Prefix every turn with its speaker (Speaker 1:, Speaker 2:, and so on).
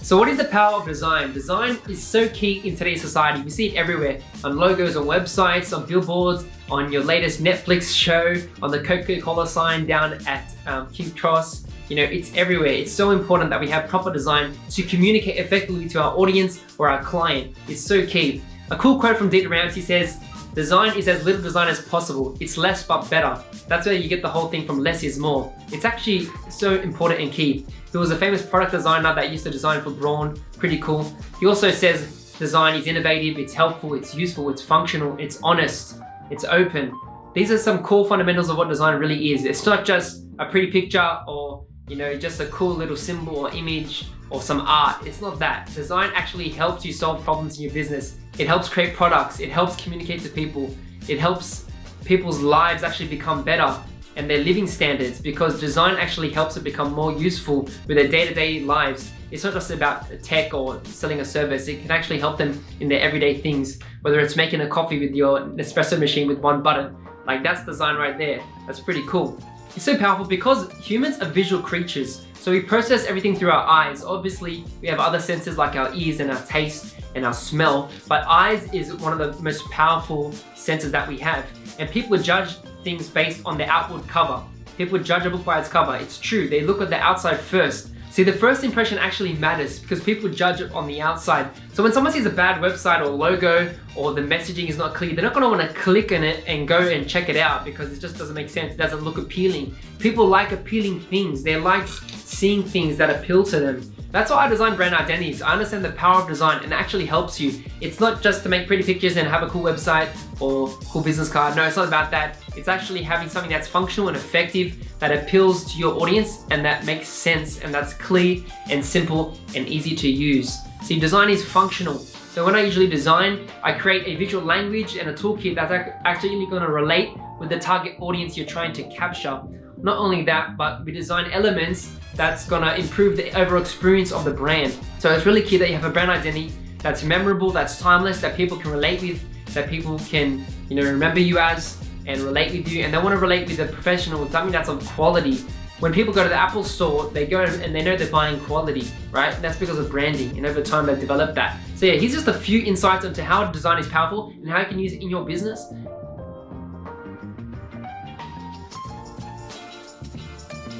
Speaker 1: So what is the power of design? Design is so key in today's society. We see it everywhere, on logos, on websites, on billboards, on your latest Netflix show, on the Coca-Cola sign down at King Cross. You know, it's everywhere. It's so important that we have proper design to communicate effectively to our audience or our client. It's so key. A cool quote from Dieter Ramsey says, "Design is as little design as possible. It's less but better." That's where you get the whole thing from less is more. It's actually so important and key. There was a famous product designer that used to design for Braun, pretty cool. He also says design is innovative, it's helpful, it's useful, it's functional, it's honest, it's open. These are some cool fundamentals of what design really is. It's not just a pretty picture or just a cool little symbol or image or some art. It's not that. Design actually helps you solve problems in your business. It helps create products. It helps communicate to people. It helps people's lives actually become better and their living standards, because design actually helps it become more useful with their day-to-day lives. It's not just about tech or selling a service. It can actually help them in their everyday things, whether it's making a coffee with your Nespresso machine with one button. Like, that's design right there. That's pretty cool. It's so powerful because humans are visual creatures. So we process everything through our eyes. Obviously, we have other senses like our ears and our taste and our smell, but eyes is one of the most powerful senses that we have. And people judge things based on the outward cover. People judge a book by its cover. It's true. They look at the outside first. See, the first impression actually matters because people judge it on the outside. So when someone sees a bad website or logo or the messaging is not clear, they're not going to want to click on it and go and check it out because it just doesn't make sense. It doesn't look appealing. People like appealing things. They like seeing things that appeal to them. That's why I design brand identities. I understand the power of design and it actually helps you. It's not just to make pretty pictures and have a cool website or cool business card. No, it's not about that. It's actually having something that's functional and effective, that appeals to your audience and that makes sense and that's clear and simple and easy to use. See, design is functional. So when I usually design, I create a visual language and a toolkit that's actually going to relate with the target audience you're trying to capture. Not only that, but we design elements that's gonna improve the overall experience of the brand. So it's really key that you have a brand identity that's memorable, that's timeless, that people can relate with, that people can remember you as and relate with you, and they want to relate with a professional, something that's of quality. When people go to the Apple store, they go and they know they're buying quality, right? And that's because of branding, and over time they've developed that. So yeah, here's just a few insights into how design is powerful and how you can use it in your business.